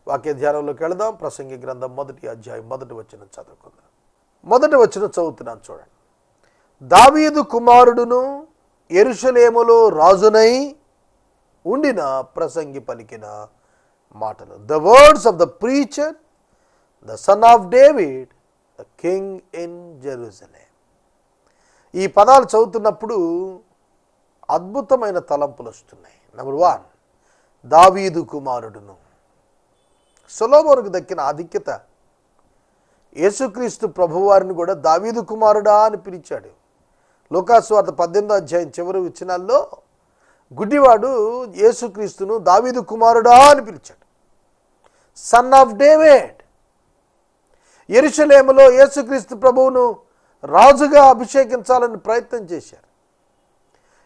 వాక్య ధ్యానంలోకి వెళదాం. ప్రసంగి గ్రంథం 1వ అధ్యాయం 1వ వచనం చదువుకుందాం. 1వ వచనం చదువుతున్నాను చూడండి. దావీదు కుమారుడును యెరూషలేములో రాజునై ఉండిన ప్రసంగి పలికిన మాటలు. The words of the preacher, the son of David, the king in Jerusalem. ఈ పదాలు చదువుతున్నప్పుడు అద్భుతమైన తలంపులు వస్తున్నాయి. నెంబర్ 1, దావీదు కుమారుడును. సొలొమోనుకు దక్కిన ఆధిక్యత. యేసుక్రీస్తు ప్రభువారిని కూడా దావీదు కుమారుడా అని పిలిచాడు. లూకాసు వార్త 18వ అధ్యాయం చివరి వచనాల్లో గుడ్డివాడు యేసుక్రీస్తును దావీదు కుమారుడా అని పిలిచాడు. Son of David. యెరూషలేములో యేసుక్రీస్తు ప్రభువును రాజుగా అభిషేకించాలని ప్రయత్నం చేశారు.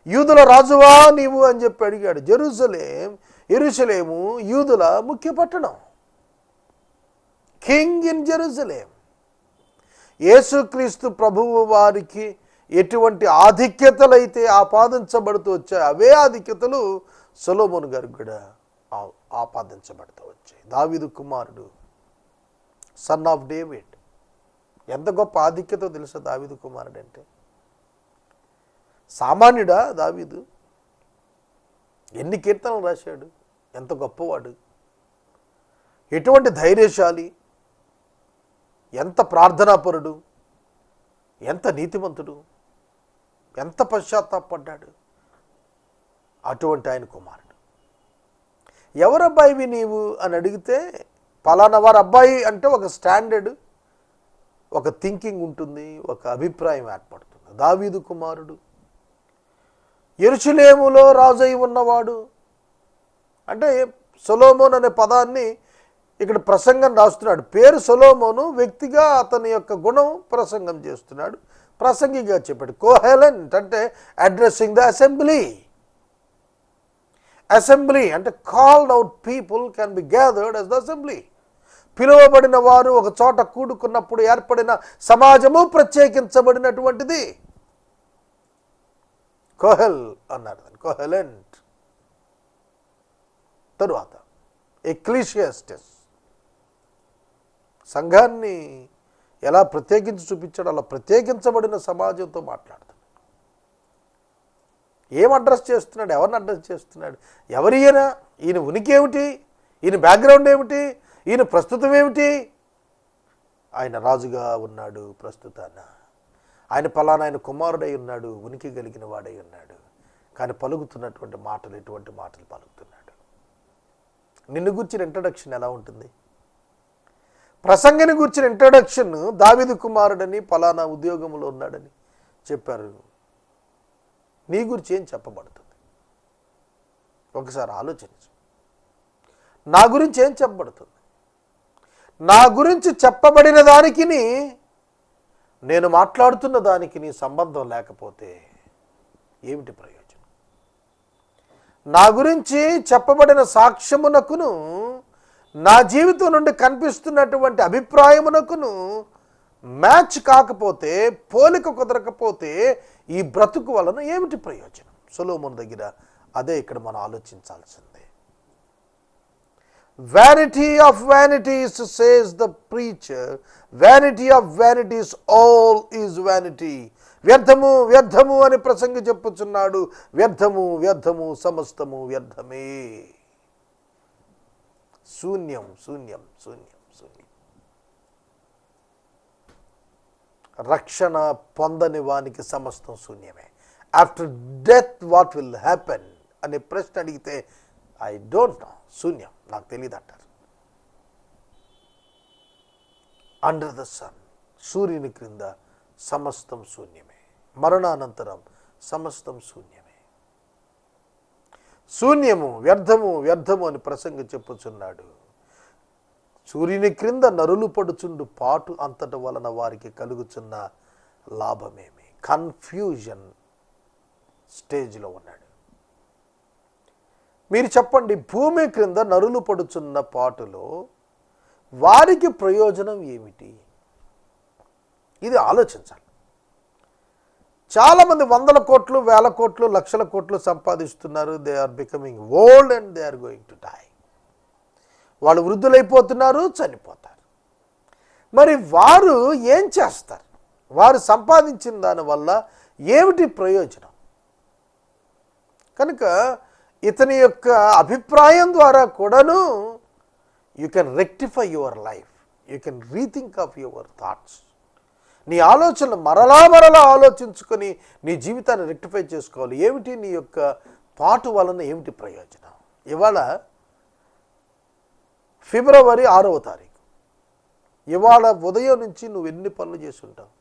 యూదుల రాజువా నీవు అని చెప్పి అడిగాడు. యెరూషలేము యూదుల ముఖ్య పట్టణం. King in Jerusalem. యేసుక్రీస్తు ప్రభువు వారికి ఎటువంటి ఆధిక్యతలైతే ఆపాదించబడుతూ వచ్చాయి, అవే ఆధిక్యతలు సొలొమోను గారికి కూడా ఆపాదించబడుతూ వచ్చాయి. దావీదు కుమారుడు, సన్ ఆఫ్ డేవిడ్. ఎంత గొప్ప ఆధిక్యతో తెలుసా దావీదు కుమారుడు అంటే? సామాన్యుడా దావీదు? ఎన్ని కీర్తనలు రాశాడు, ఎంత గొప్పవాడు, ఎటువంటి ధైర్యశాలి, ఎంత ప్రార్థనాపరుడు, ఎంత నీతిమంతుడు, ఎంత పశ్చాత్తాపడ్డాడు. అటువంటి ఆయన కుమారుడు. ఎవరబ్బాయివి నీవు అని అడిగితే పలానా వారి అబ్బాయి అంటే ఒక స్టాండర్డ్, ఒక థింకింగ్ ఉంటుంది, ఒక అభిప్రాయం ఏర్పడుతుంది. దావీదు కుమారుడు, యెరూషలేములో రాజై ఉన్నవాడు అంటే సొలొమోను అనే పదాన్ని ఇక్కడ ప్రసంగం రాస్తున్నాడు. పేరు సొలొమోను, వ్యక్తిగా అతని యొక్క గుణం ప్రసంగం చేస్తున్నాడు. ప్రసంగిగా చెప్పాడు. కోహెలెంట్ అంటే అడ్రస్సింగ్ ద అసెంబ్లీ. అసెంబ్లీ అంటే called out people can be gathered as the assembly. పిలువబడిన వారు ఒక చోట కూడుకున్నప్పుడు ఏర్పడిన సమాజము ప్రత్యేకించబడినటువంటిది. కోహెల్ అన్నారు, కోహెలెంట్. తరువాత ఎక్లీషియాస్టిస్. సంఘాన్ని ఎలా ప్రత్యేకించి చూపించాడు, అలా ప్రత్యేకించబడిన సమాజంతో మాట్లాడుతున్నాడు. ఏం అడ్రస్ చేస్తున్నాడు, ఎవరిని అడ్రస్ చేస్తున్నాడు, ఎవరి ఈయన ఉనికి ఏమిటి, ఈయన బ్యాక్గ్రౌండ్ ఏమిటి, ఈయన ప్రస్తుతం ఏమిటి? ఆయన రాజుగా ఉన్నాడు ప్రస్తుతాన. ఆయన పలానా ఆయన కుమారుడై ఉన్నాడు, ఉనికి కలిగిన వాడై ఉన్నాడు. కానీ పలుకుతున్నటువంటి మాటలు ఎటువంటి మాటలు పలుకుతున్నాడు? నిన్ను గుర్చిన ఇంట్రడక్షన్ ఎలా ఉంటుంది? ప్రసంగిని గుర్చిన ఇంట్రడక్షన్ దావీదు కుమారుడని, పలానా ఉద్యోగంలో ఉన్నాడని చెప్పారు. నీ గురించి ఏం చెప్పబడుతుంది? ఒకసారి ఆలోచించు. నా గురించి ఏం చెప్పబడుతుంది? నా గురించి చెప్పబడిన దానికి నేను మాట్లాడుతున్న దానికి నీ సంబంధం లేకపోతే ఏమిటి ప్రయోజనం? నా గురించి చెప్పబడిన సాక్ష్యమునకును, నా జీవితం నుండి కనిపిస్తున్నటువంటి అభిప్రాయమునకును మ్యాచ్ కాకపోతే, పోలిక కుదరకపోతే ఈ బ్రతుకు వలన ఏమిటి ప్రయోజనం? సొలొమోను దగ్గర అదే ఇక్కడ మనం ఆలోచించాల్సిందే. Vanity of vanities, says the preacher. Vanity of vanities, all is vanity. వ్యర్థము వ్యర్థము అని ప్రసంగి చెప్పుచున్నాడు. వ్యర్థము వ్యర్థము సమస్తము వ్యర్థమే. శూన్యం శూన్యం శూన్యం శూన్యం. రక్షణ పొందని వానికి సమస్తం శూన్యమే. After death what will happen అనే ప్రశ్న అడిగితే ఐ డోంట్ నో, శూన్యం, నాకు తెలియదు అంటారు. అండర్ ద సన్, సూర్యుని క్రింద సమస్తం శూన్యమే. మరణానంతరం సమస్తం శూన్యమే. శూన్యము వ్యర్థము వ్యర్థము అని ప్రసంగి చెప్పుచున్నాడు. సూర్యుని క్రింద నరులు పడుచుండు పాటు అంతట వలన వారికి కలుగుచున్న లాభమేమి? కన్ఫ్యూజన్ స్టేజ్లో ఉన్నాడు. మీరు చెప్పండి, భూమి క్రింద నరులు పడుచున్న పాటులో వారికి ప్రయోజనం ఏమిటి? ఇది ఆలోచించాలి. చాలామంది 100 కోట్లు, 1000 కోట్లు, లక్షల కోట్లు సంపాదిస్తున్నారు. They are becoming old and they are going to die. వాళ్ళు వృద్ధులైపోతున్నారు, చనిపోతారు. మరి వారు ఏం చేస్తారు? వారు సంపాదించిన దానివల్ల ఏమిటి ప్రయోజనం? కనుక ఇతని యొక్క అభిప్రాయం ద్వారా కూడాను you can rectify your life, you can rethink of your thoughts. నీ ఆలోచనలు మరలా ఆలోచించుకొని నీ జీవితాన్ని రెక్టిఫై చేసుకోవాలి. ఏమిటి నీ యొక్క థాట్ వలన ఏమిటి ప్రయోజనం? ఇవాళ ఫిబ్రవరి 6వ తారీఖు. ఇవాళ ఉదయం నుంచి నువ్వు ఎన్ని పనులు చేసి ఉంటావు?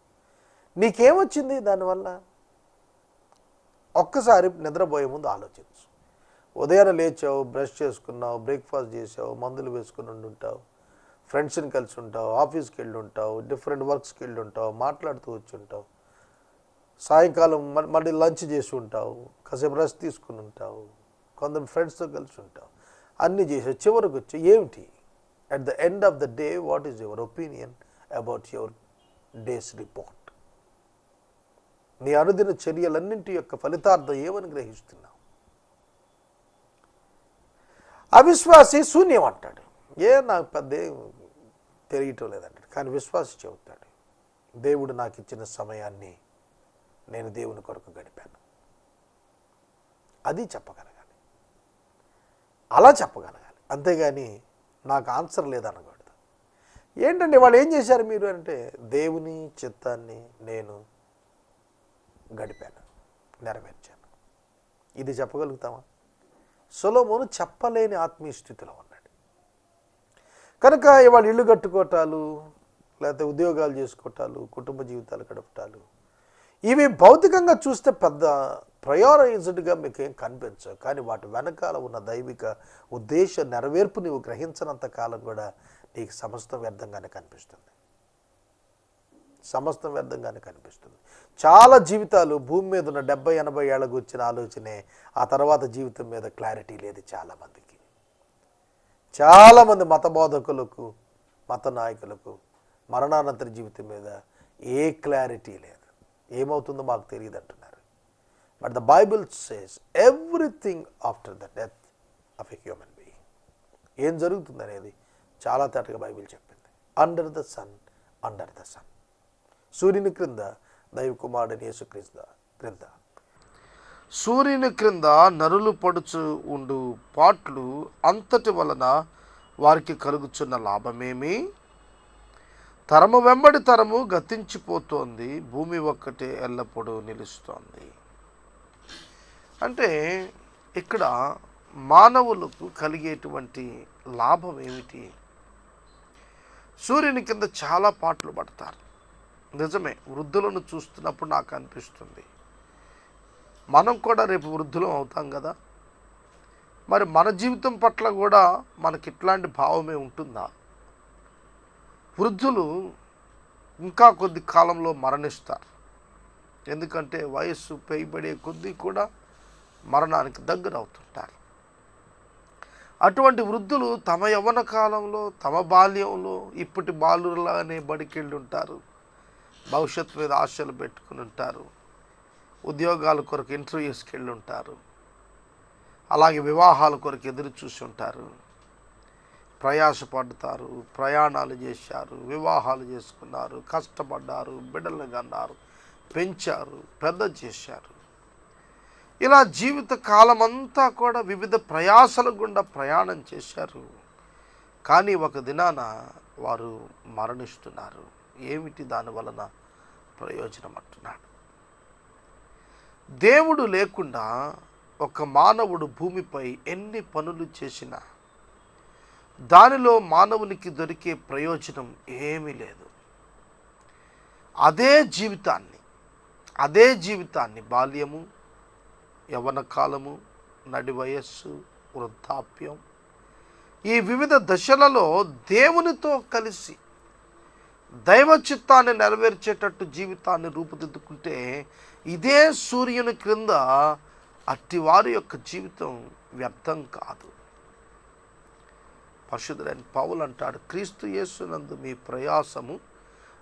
నీకేమొచ్చింది దానివల్ల? ఒక్కసారి నిద్రపోయే ముందు ఆలోచించు. ఉదయాన్నే లేచావు, బ్రష్ చేసుకున్నావు, బ్రేక్ఫాస్ట్ చేసావు, మందులు వేసుకుని ఉంటావు, ఫ్రెండ్స్ని కలిసి ఉంటావు, ఆఫీస్కి వెళ్ళి ఉంటావు, డిఫరెంట్ వర్క్స్కి వెళ్ళి ఉంటావు, మాట్లాడుతూ వచ్చి ఉంటావు, సాయంకాలం మళ్ళీ లంచ్ చేసి ఉంటావు, కాసేపు రెస్ట్ తీసుకుని ఉంటావు, కొందరు ఫ్రెండ్స్తో కలిసి ఉంటావు, అన్నీ చేసావు. చివరికి వచ్చి ఏమిటి? At the end of the day what is your opinion about your days report? నీ అనుదిన చర్యలన్నింటి యొక్క ఫలితార్థం ఏమని గ్రహిస్తున్నావు? అవిశ్వాసి శూన్యం అంటాడు. నాకు పెద్ద తెలియటం లేదంటాడు. కానీ విశ్వాసి చెబుతాడు, దేవుడు నాకు ఇచ్చిన సమయాన్ని నేను దేవుని కొరకు గడిపాను. అది చెప్పగలగాలి, అలా చెప్పగలగాలి. అంతేగాని నాకు ఆన్సర్ లేదనకూడదు. ఏంటంటే వాళ్ళు ఏం చేశారు మీరు అంటే, దేవుని చిత్తాన్ని నేను గడిపాను, నెరవేర్చాను. ఇది చెప్పగలుగుతామా? సొలొమోను చెప్పలేని ఆత్మీయ స్థితిలో ఉన్నాడు. కనుక ఇవాళ ఇల్లు కట్టుకోవటాలు, లేకపోతే ఉద్యోగాలు చేసుకోవటాలు, కుటుంబ జీవితాలు గడపటాలు, ఇవి భౌతికంగా చూస్తే పెద్ద ప్రయారైజ్డ్గా మీకు ఏం కనిపించవు. కానీ వాటి వెనకాల ఉన్న దైవిక ఉద్దేశ నెరవేర్పు నీవు గ్రహించినంత కాలం కూడా నీకు సమస్తం వ్యర్థంగానే కనిపిస్తుంది. సమస్తం వ్యర్థంగానే కనిపిస్తుంది. చాలా జీవితాలు భూమి మీద ఉన్న 70-80 ఏళ్ళకు వచ్చిన ఆలోచనే, ఆ తర్వాత జీవితం మీద క్లారిటీ లేదు చాలామందికి. చాలామంది మత బోధకులకు, మత నాయకులకు మరణానంతర జీవితం మీద ఏ క్లారిటీ లేదు. ఏమవుతుందో మాకు తెలియదు అంటున్నారు. But the Bible says everything after the death of a human being. ఏం జరుగుతుంది అనేది చాలా తేటగా బైబిల్ చెప్పింది. Under the sun, under the sun. సూర్యుని క్రింద దైవ కుమారుడైన యేసుక్రీస్తు క్రింద, సూర్యుని క్రింద నరులు పడుచు ఉండు పాట్లు అంతటి వలన వారికి కలుగుచున్న లాభమేమి? తరము వెంబడి తరము గతించిపోతోంది, భూమి ఒక్కటే ఎల్లప్పుడూ నిలుస్తోంది. అంటే ఇక్కడ మానవులకు కలిగేటువంటి లాభం ఏమిటి? సూర్యుని కింద చాలా పాటలు పడతారు. నిజమే, వృద్ధులను చూస్తున్నప్పుడు నాకు అనిపిస్తుంది, మనం కూడా రేపు వృద్ధులం అవుతాం కదా. మరి మన జీవితం పట్ల కూడా మనకి ఇట్లాంటి భావమే ఉంటుందా? వృద్ధులు ఇంకా కొద్ది కాలంలో మరణిస్తారు. ఎందుకంటే వయస్సు పైబడే కొద్దీ కూడా మరణానికి దగ్గర అవుతుంటారు. అటువంటి వృద్ధులు తమ యవ్వన కాలంలో, తమ బాల్యంలో ఇప్పటి బాలురులాగానే బడికెళ్ళి ఉంటారు, భవిష్యత్తు మీద ఆశలు పెట్టుకుని ఉంటారు, ఉద్యోగాల కొరకు ఇంటర్వ్యూస్కి వెళ్ళి ఉంటారు, అలాగే వివాహాల కొరకు ఎదురు చూసి ఉంటారు, ప్రయాసపడతారు, ప్రయాణాలు చేశారు, వివాహాలు చేసుకున్నారు, కష్టపడ్డారు, బిడ్డలను కన్నారు, పెంచారు, పెద్ద చేశారు. ఇలా జీవిత కాలమంతా కూడా వివిధ ప్రయాసల గుండా ప్రయాణం చేశారు. కానీ ఒక దినాన వారు మరణిస్తున్నారు. ఏమిటి దాని వలన ప్రయోజనం అంటున్నాడు. దేవుడు లేకుండా ఒక మానవుడు భూమిపై ఎన్ని పనులు చేసినా దానిలో మానవునికి దొరికే ప్రయోజనం ఏమీ లేదు. అదే జీవితాన్ని బాల్యము, యవ్వన కాలము, నడి వయస్సు, వృద్ధాప్యం, ఈ వివిధ దశలలో దేవునితో కలిసి దైవ చిత్తాన్ని నెరవేర్చేటట్టు జీవితాన్ని రూపుదిద్దుకుంటే ఇదే సూర్యుని క్రింద అట్టివారి యొక్క జీవితం వ్యర్థం కాదు. పరిశుద్ధుడైన పౌలు అంటాడు, క్రీస్తు యేసునందు మీ ప్రయాసము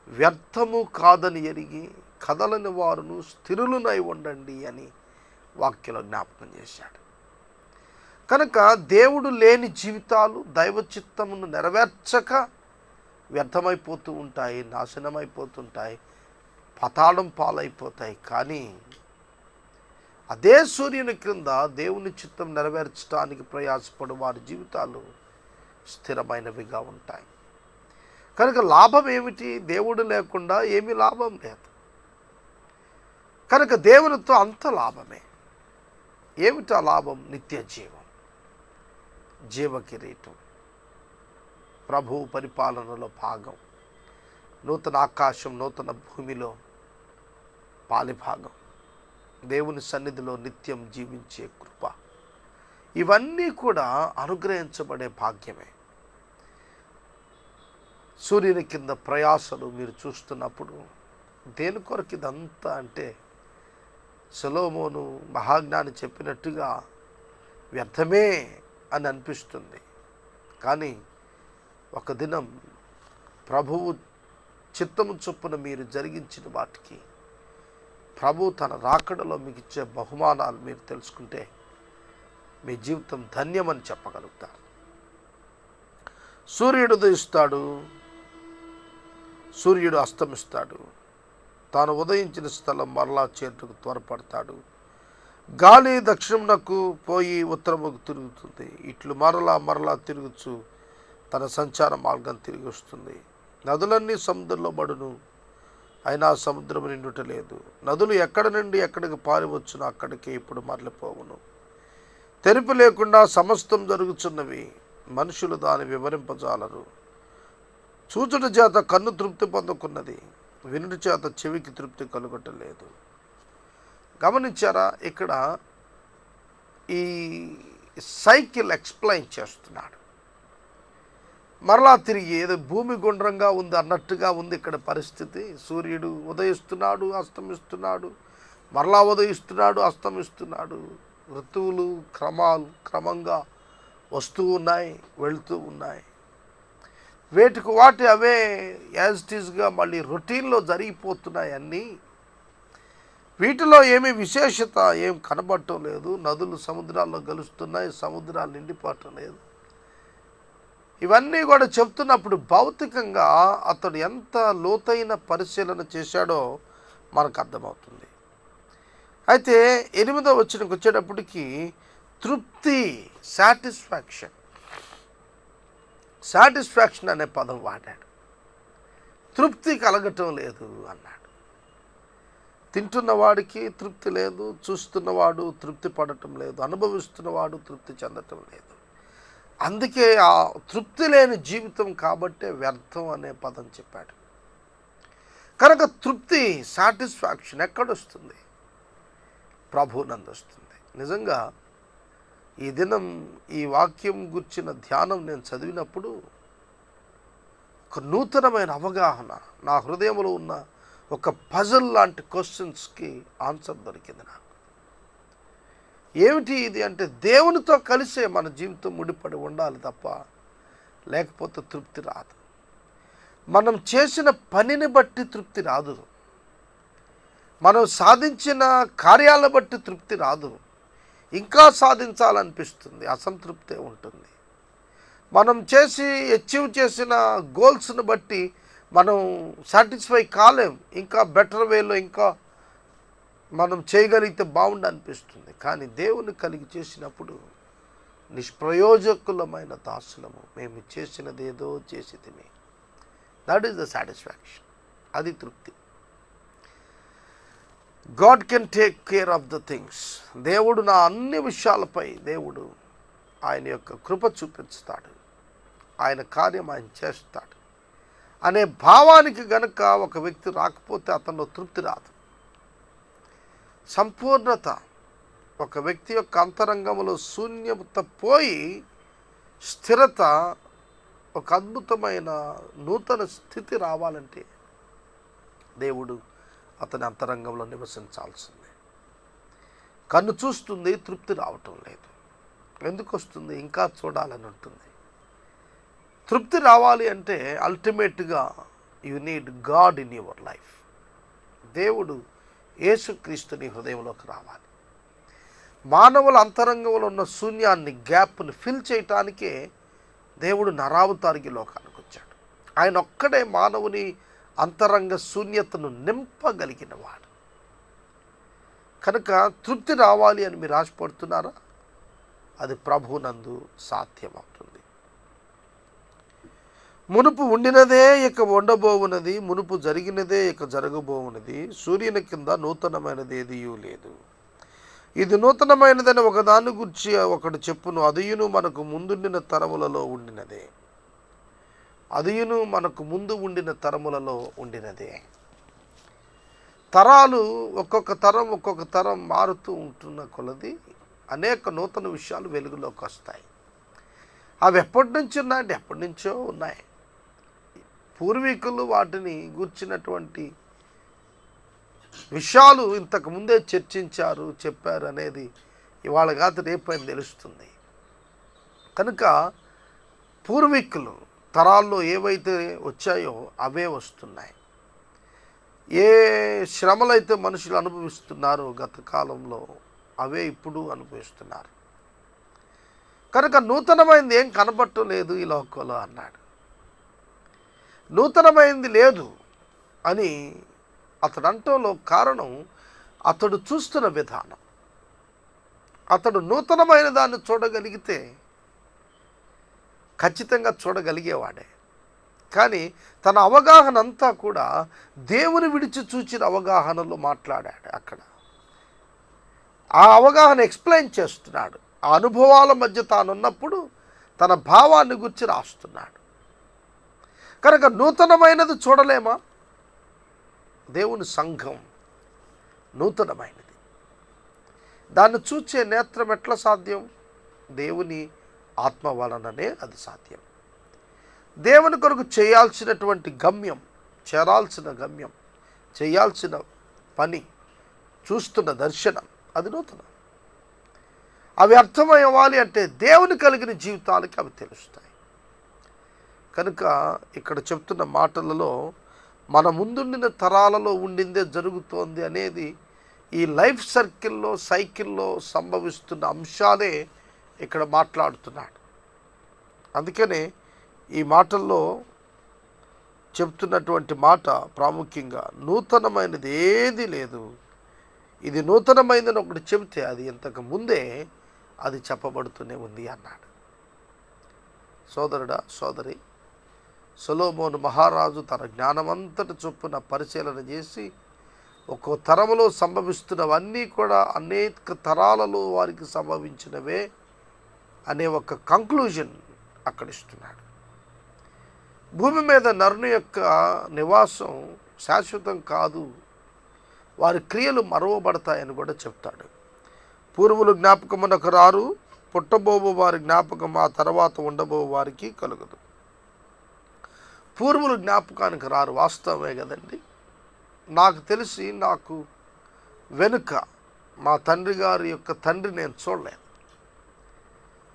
వ్యర్థము కాదని ఎరిగి కదలని వారును స్థిరులనై ఉండండి అని వాక్యంలో జ్ఞాపకం చేశాడు. కనుక దేవుడు లేని జీవితాలు దైవ చిత్తమును నెరవేర్చక వ్యర్థమైపోతూ ఉంటాయి, నాశనమైపోతుంటాయి, పతాళం పాలైపోతాయి. కానీ అదే సూర్యుని క్రింద దేవుని చిత్తం నెరవేర్చడానికి ప్రయాసపడు వారి జీవితాలు స్థిరమైనవిగా ఉంటాయి. కనుక లాభం ఏమిటి? దేవుడు లేకుండా ఏమీ లాభం లేదు. కనుక దేవునితో అంత లాభమే. ఏమిటి ఆ లాభం? నిత్య జీవం, జీవకిరీటం, ప్రభువు పరిపాలనలో భాగం, నూతన ఆకాశం నూతన భూమిలో పాలిభాగం, దేవుని సన్నిధిలో నిత్యం జీవించే కృప, ఇవన్నీ కూడా అనుగ్రహించబడే భాగ్యమే. సూర్యుని కింద ప్రయాసలు మీరు చూస్తున్నప్పుడు దేని కొరకు ఇదంతా అంటే, సొలొమోను మహాజ్ఞాని చెప్పినట్టుగా వ్యర్థమే అని అనిపిస్తుంది. కానీ ఒక దినం ప్రభువు చిత్తము చొప్పున మీరు జరిగించిన వాటికి ప్రభు తన రాకడలో మీకు ఇచ్చే బహుమానాలు మీరు తెలుసుకుంటే మీ జీవితం ధన్యమని చెప్పగలుగుతారు. సూర్యుడు ఉదయిస్తాడు, సూర్యుడు అస్తమిస్తాడు, తాను ఉదయించిన స్థలం మరలా చేరుటకు త్వరపడతాడు. గాలి దక్షిణమునకు పోయి ఉత్తరముకు తిరుగుతుంది, ఇట్లు మరలా తిరుగుచు తన సంచార మార్గం తిరిగి వస్తుంది. నదులన్నీ సముద్రంలో పడును, అయినా సముద్రం నిండుట లేదు. నదులు ఎక్కడి నుండి ఎక్కడికి పారివచ్చును, అక్కడికి ఇప్పుడు మరలిపోవును. తెరుపు లేకుండా సమస్తం జరుగుచున్నవి, మనుషులు దాన్ని వివరింపజాలరు. చూచుట చేత కన్ను తృప్తి పొందుకున్నది, వినుడి చేత చెవికి తృప్తి కలుగటలేదు. గమనించారా? ఇక్కడ ఈ సైకిల్ ఎక్స్ప్లెయిన్ చేస్తున్నాడు. మరలా తిరిగి ఏదో భూమి గుండ్రంగా ఉంది అన్నట్టుగా ఉంది ఇక్కడ పరిస్థితి. సూర్యుడు ఉదయిస్తున్నాడు, అస్తమిస్తున్నాడు, మరలా ఉదయిస్తున్నాడు, అస్తమిస్తున్నాడు. ఋతువులు క్రమంగా వస్తూ ఉన్నాయి, వెళుతూ ఉన్నాయి. వేటికి వాటి అవే యాజ్ ఇట్ ఈస్గా మళ్ళీ రొటీన్లో జరిగిపోతున్నాయి అన్నీ. వీటిలో ఏమీ విశేషత ఏం కనబడటం లేదు. నదులు సముద్రాల్లో కలుస్తున్నాయి, సముద్రాలు నిండిపోవటం లేదు. ఇవన్నీ కూడా చెప్తున్నప్పుడు భౌతికంగా అతడు ఎంత లోతైన పరిశీలన చేశాడో మనకు అర్థమవుతుంది. అయితే 8వ వచనంకి వచ్చేటప్పటికి తృప్తి, సాటిస్ఫాక్షన్ అనే పదం వాడాడు. తృప్తి కలగటం లేదు అన్నాడు. తింటున్నవాడికి తృప్తి లేదు, చూస్తున్నవాడు తృప్తి పడటం లేదు, అనుభవిస్తున్నవాడు తృప్తి చెందటం లేదు. అందుకే ఆ తృప్తి లేని జీవితం కాబట్టే వ్యర్థం అనే పదం చెప్పాడు. కనుక తృప్తి, సాటిస్ఫాక్షన్ ఎక్కడొస్తుంది? ప్రభువునందు వస్తుంది. నిజంగా ఈ దినం ఈ వాక్యం గుర్చిన ధ్యానం నేను చదివినప్పుడు ఒక నూతనమైన అవగాహన, నా హృదయంలో ఉన్న ఒక పజల్ లాంటి క్వశ్చన్స్కి ఆన్సర్ దొరికింది నాకు. ఏమిటి ఇది అంటే, దేవునితో కలిసే మన జీవితం ముడిపడి ఉండాలి తప్ప లేకపోతే తృప్తి రాదు. మనం చేసిన పనిని బట్టి తృప్తి రాదు, మనం సాధించిన కార్యాలను బట్టి తృప్తి రాదు. ఇంకా సాధించాలనిపిస్తుంది, అసంతృప్తే ఉంటుంది. మనం అచీవ్ చేసిన గోల్స్ని బట్టి మనం సాటిస్ఫై కాలేం. ఇంకా బెటర్ వేలో ఇంకా మనం చేయగలిగితే బాగుండు అనిపిస్తుంది. కానీ దేవుని కలిగి చేసినప్పుడు నిష్ప్రయోజకులమైన దాసులము, మేము చేసినది ఏదో చేసితిమి. దట్ ఈస్ ద సాటిస్ఫాక్షన్, అది తృప్తి. God can take care of the things. దేవుడు నా అన్ని విషయాలపై దేవుడు ఆయన యొక్క కృప చూపిస్తాడు, ఆయన కార్యం ఆయన చేస్తాడు అనే భావానికి గనుక ఒక వ్యక్తి రాకపోతే అతనిలో తృప్తి రాదు. సంపూర్ణత, ఒక వ్యక్తి యొక్క అంతరంగంలో శూన్యత పోయి స్థిరత, ఒక అద్భుతమైన నూతన స్థితి రావాలంటే దేవుడు అతని అంతరంగంలో నివసించాల్సిందే. కన్ను చూస్తుంది, తృప్తి రావటం లేదు. ఎందుకు వస్తుంది? ఇంకా చూడాలని ఉంటుంది. తృప్తి రావాలి అంటే అల్టిమేట్గా you need God in your life. దేవుడు యేసుక్రీస్తు నీ హృదయంలోకి రావాలి. మానవుల అంతరంగంలో ఉన్న శూన్యాన్ని, గ్యాప్ని ఫిల్ చేయటానికే దేవుడు నరావతారికి లోకానికి వచ్చాడు. ఆయన ఒక్కడే మానవుని అంతరంగ శూన్యతను నింపగలిగిన వాడు. కనుక తృప్తి రావాలి అని మీరు ఆశపడుతున్నారా? అది ప్రభువునందు సాధ్యమవుతుంది. మునుపు ఉండినదే ఇక ఉండబోవున్నది, మునుపు జరిగినదే ఇక జరగబోవున్నది, సూర్యుని కింద నూతనమైనది ఏదియూ లేదు. ఇది నూతనమైనదని ఒకదాని గురించి ఒకడు చెప్పును, అదియును మనకు ముందుండిన తరములలో ఉండినదే. అదియును మనకు ముందు ఉండిన తరములలో ఉండినదే. తరాలు ఒక్కొక్క తరం మారుతూ ఉంటున్న కొలది అనేక నూతన విషయాలు వెలుగులోకి వస్తాయి. అవి ఎప్పటి నుంచి ఉన్నాయంటే ఎప్పటి నుంచో ఉన్నాయి. పూర్వీకులు వాటిని గూర్చినటువంటి విషయాలు ఇంతకు ముందే చర్చించారు, చెప్పారు అనేది ఇవాళ కాదు రేపైనా తెలుస్తుంది. కనుక పూర్వీకులు తరాల్లో ఏవైతే వచ్చాయో అవే వస్తున్నాయి. ఏ శ్రమలైతే మనుషులు అనుభవిస్తున్నారో గత కాలంలో అవే ఇప్పుడు అనుభవిస్తున్నారు. కనుక నూతనమైనది ఏం కనబట్టలేదు ఈ లోకంలో అన్నాడు. నూతనమైనది లేదు అని అతడు అంటంలో కారణం అతడు చూస్తున్న విధానం. అతడు నూతనమైన దాన్ని చూడగలిగితే ఖచ్చితంగా చూడగలిగేవాడే. కానీ తన అవగాహన అంతా కూడా దేవుని విడిచి చూచిన అవగాహనలో మాట్లాడాడు. అక్కడ ఆ అవగాహన ఎక్స్ప్లెయిన్ చేస్తున్నాడు. ఆ అనుభవాల మధ్య తానున్నప్పుడు తన భావాన్ని గురించి రాస్తున్నాడు. కనుక నూతనమైనది చూడలేమా? దేవుని సంఘం నూతనమైనది. దాన్ని చూచే నేత్రం ఎట్లా సాధ్యం? దేవుని ఆత్మ వలననే అది సాధ్యం. దేవుని కొరకు చేయాల్సినటువంటి గమ్యం, చేరాల్సిన గమ్యం, చేయాల్సిన పని, చూస్తున్న దర్శనం అది నూతనం. అవి అర్థమయ్యాలి అంటే దేవుని కలిగిన జీవితాలకి అవి తెలుస్తాయి. కనుక ఇక్కడ చెప్తున్న మాటలలో మన ముందుండిన తరాలలో ఉండిందే జరుగుతోంది అనేది ఈ లైఫ్ సైకిల్లో సంభవిస్తున్న అంశాలే ఇక్కడ మాట్లాడుతున్నాడు. అందుకనే ఈ మాటల్లో చెప్తున్నటువంటి మాట ప్రాముఖ్యంగా నూతనమైనది ఏది లేదు. ఇది నూతనమైనదని ఒకటి చెబితే అది ఇంతకు ముందే అది చెప్పబడుతూనే ఉంది అన్నాడు. సోదరుడా, సోదరి, సొలొమోను మహారాజు తన జ్ఞానమంతటి చొప్పున పరిశీలన చేసి ఒక్కో తరములో సంభవిస్తున్నవన్నీ కూడా అనేక తరాలలో వారికి సంభవించినవే అనే ఒక కంక్లూజన్ అక్కడ ఇస్తున్నాడు. భూమి మీద నరుని యొక్క నివాసం శాశ్వతం కాదు, వారి క్రియలు మరువబడతాయని కూడా చెప్తాడు. పూర్వులు జ్ఞాపకమునకు రారు, పుట్టబోవు వారి జ్ఞాపకం ఆ తర్వాత ఉండబో వారికి కలుగదు. పూర్వులు జ్ఞాపకానికి రారు, వాస్తవమే కదండి. నాకు తెలిసి నాకు వెనుక మా తండ్రి గారి యొక్క తండ్రి నేను చూడలేదు.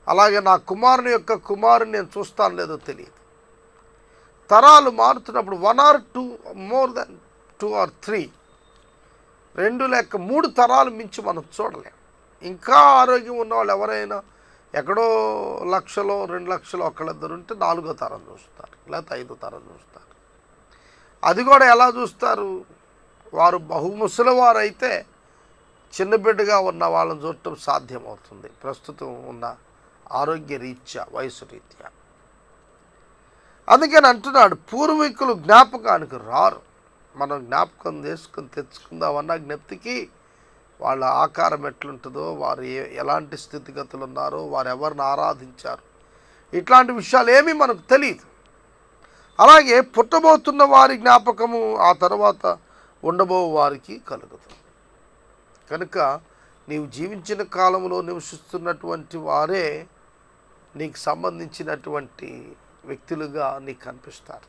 అలాగే నా కుమారుని యొక్క కుమారుని నేను చూస్తాను లేదో తెలియదు. తరాలు మారుతున్నప్పుడు 1 or 2 more than 2 or 3 2 లేక 3 తరాలు మించి మనం చూడలేం. ఇంకా ఆరోగ్యం ఉన్నవాళ్ళు ఎవరైనా ఎక్కడో 1,00,000 2,00,000 ఒకళ్ళిద్దరు ఉంటే 4వ తరం చూస్తారు, లేకపోతే 5వ తరం చూస్తారు. అది కూడా ఎలా చూస్తారు? వారు బహుముసలివారు అయితే చిన్న బిడ్డగా ఉన్న వాళ్ళని చూడటం సాధ్యమవుతుంది ప్రస్తుతం ఉన్న ఆరోగ్య రీత్యా, వయసు రీత్యా. అందుకని అంటున్నాడు పూర్వీకులు జ్ఞాపకానికి రారు. మనం జ్ఞాపకం చేసుకుని తెచ్చుకుందామన్న జ్ఞప్తికి వాళ్ళ ఆకారం ఎట్లుంటుందో, వారు ఎలాంటి స్థితిగతులు ఉన్నారో, వారు ఎవరిని ఆరాధించారు, ఇట్లాంటి విషయాలు ఏమీ మనకు తెలియదు. అలాగే పుట్టబోతున్న వారి జ్ఞాపకము ఆ తర్వాత ఉండబో వారికి కలుగుతుంది. కనుక నీవు జీవించిన కాలంలో నివసిస్తున్నటువంటి వారే నీకు సంబంధించినటువంటి వ్యక్తులుగా నీకు కనిపిస్తారు.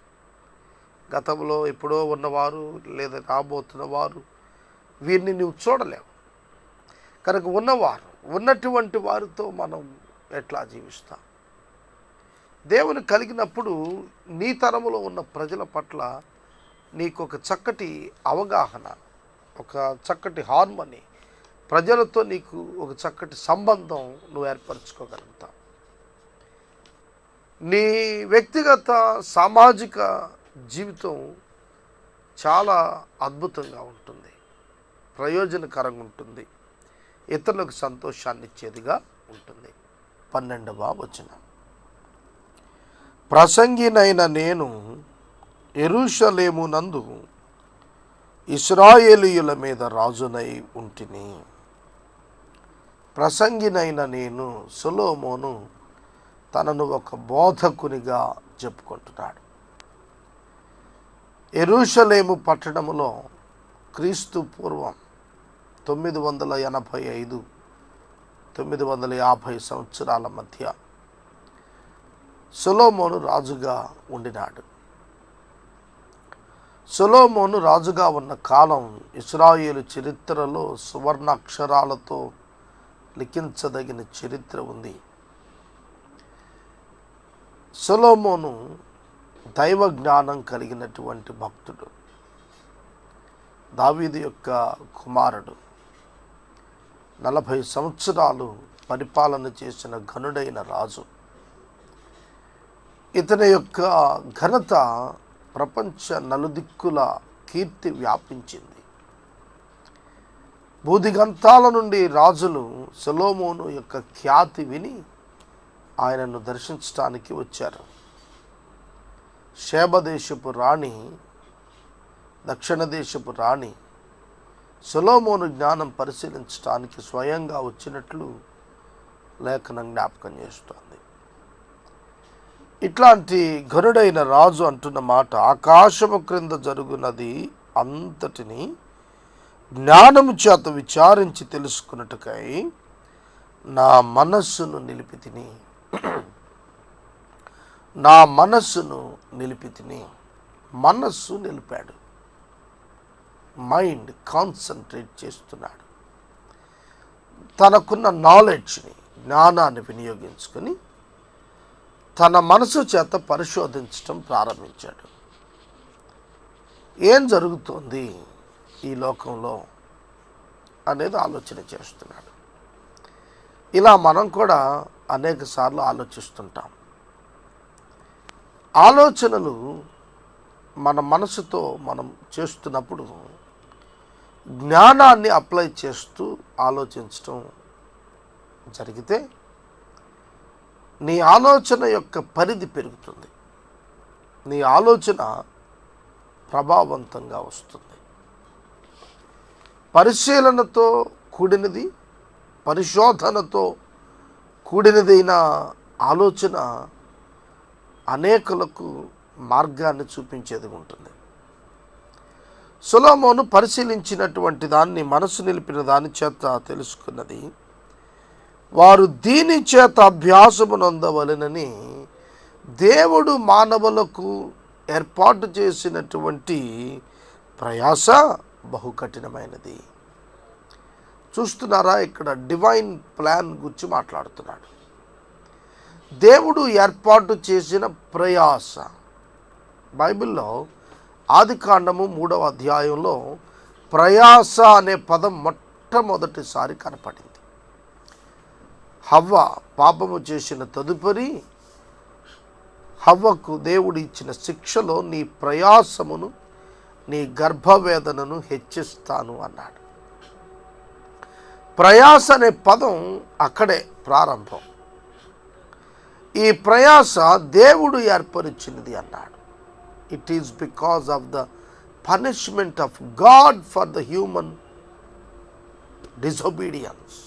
గతంలో ఎప్పుడో ఉన్నవారు లేదా రాబోతున్న వారు వీరిని నువ్వు చూడలేవు. కనుక ఉన్నటువంటి వారితో మనం ఎట్లా జీవిస్తాం? దేవుని కలిగినప్పుడు నీ తరములో ఉన్న ప్రజల పట్ల నీకు ఒక చక్కటి అవగాహన, ఒక చక్కటి హార్మనీ, ప్రజలతో నీకు ఒక చక్కటి సంబంధం నువ్వు ఏర్పరచుకోగలుగుతావు. నీ వ్యక్తిగత సామాజిక జీవితం చాలా అద్భుతంగా ఉంటుంది, ప్రయోజనకరంగా ఉంటుంది, ఇతరులకు సంతోషాన్ని ఇచ్చేదిగా ఉంటుంది. 12వ వచనం, ప్రసంగినైన నేను యెరూషలేమునందు ఇశ్రాయేలీయుల మీద రాజునై ఉంటిని. ప్రసంగినైన నేను, సొలొమోను తనను ఒక బోధకునిగా చెప్పుకుంటున్నాడు. యెరూషలేము పట్టణములో క్రీస్తు పూర్వం 985-950 సంవత్సరాల మధ్య సొలొమోను రాజుగా ఉండినాడు. సొలొమోను రాజుగా ఉన్న కాలం ఇశ్రాయేలు చరిత్రలో సువర్ణాక్షరాలతో లిఖించదగిన చరిత్ర ఉంది. సొలొమోను దైవ జ్ఞానం కలిగినటువంటి భక్తుడు, దావీదు యొక్క కుమారుడు. 40 సంవత్సరాలు పరిపాలన చేసిన ఘనుడైన రాజు. ఇతని యొక్క ఘనత ప్రపంచ నలుదిక్కుల కీర్తి వ్యాపించింది. భూదిగంతాల నుండి రాజులు సొలొమోను యొక్క ఖ్యాతి విని ఆయనను దర్శించడానికి వచ్చారు. షేబ దేశపు రాణి, దక్షిణ దేశపు రాణి సొలొమోను జ్ఞానం పరిశీలించడానికి స్వయంగా వచ్చినట్లు లేఖనం జ్ఞాపకం చేస్తోంది. ఇట్లాంటి ఘనుడైన రాజు అంటున్న మాట, ఆకాశము క్రింద జరుగునది అంతటిని జ్ఞానము చేత విచారించి తెలుసుకున్నట్టుకై నా మనస్సును నిలిపితిని. నా మనస్సును నిలిపితిని. మనస్సు నిలిపాడు, మైండ్ కాన్సన్ట్రేట్ చేస్తున్నాడు. తనకున్న నాలెడ్జ్ని, జ్ఞానాన్ని వినియోగించుకొని తన మనసు చేత పరిశోధించటం ప్రారంభించాడు. ఏం జరుగుతోంది ఈ లోకంలో అనేది ఆలోచన చేస్తున్నాడు. ఇలా మనం కూడా అనేక సార్లు ఆలోచిస్తుంటాం. ఆలోచనలు మన మనసుతో మనం చేస్తున్నప్పుడు జ్ఞానాన్ని అప్లై చేస్తూ ఆలోచించటం జరిగితే నీ ఆలోచన యొక్క పరిధి పెరుగుతుంది, నీ ఆలోచన ప్రభావవంతంగా వస్తుంది. పరిశీలనతో కూడినది, పరిశోధనతో కూడినదైన ఆలోచన అనేకులకు మార్గాన్ని చూపించేది ఉంటుంది. సొలొమోను పరిశీలించినటువంటి దాన్ని, మనసు నిలిపిన దాని చేత తెలుసుకున్నది, వారు దీని చేత అభ్యాసమునందవలెనని దేవుడు మానవులకు ఏర్పాటు చేసినటువంటి ప్రయాస బహు కఠినమైనది. చూస్తున్నారా, ఇక్కడ డివైన్ ప్లాన్ గురించి మాట్లాడుతున్నాడు. దేవుడు ఏర్పాటు చేసిన ప్రయాస. బైబిల్లో ఆదికాండము 3వ అధ్యాయంలో ప్రయాస అనే పదం మొట్టమొదటిసారి కనపడింది. హవ్వ పాపము చేసిన తదుపరి హవ్వకు దేవుడు ఇచ్చిన శిక్షలో నీ ప్రయాసమును, నీ గర్భవేదనను హెచ్చిస్తాను అన్నాడు. ప్రయాస అనే పదం అక్కడే ప్రారంభం. ఈ ప్రయాస దేవుడు ఏర్పరిచినది అన్నాడు. It is because of the punishment of God for the human disobedience.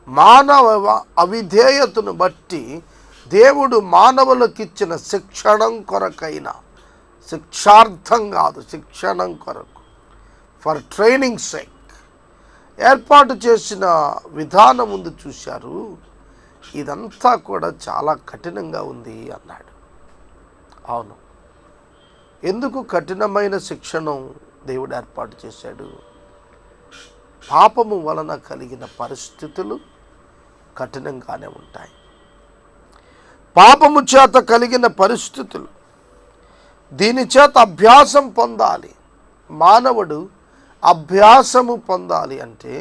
మానవ అవిధేయతను బట్టి దేవుడు మానవులకిచ్చిన శిక్షణం కొరకైన, శిక్షార్థం కాదు, శిక్షణం కొరకు, ఫర్ ట్రైనింగ్ సేక్ ఏర్పాటు చేసిన విధానం ముందు చూశారు. ఇదంతా కూడా చాలా కఠినంగా ఉంది అన్నాడు. అవును, ఎందుకు కఠినమైన శిక్షణం దేవుడు ఏర్పాటు చేశాడు? పాపము వలన కలిగిన పరిస్థితులు కఠినంగానే ఉంటాయి. పాపము చేత కలిగిన పరిస్థితులు, దీని చేత అభ్యాసం పొందాలి. మానవుడు అభ్యాసము పొందాలి అంటే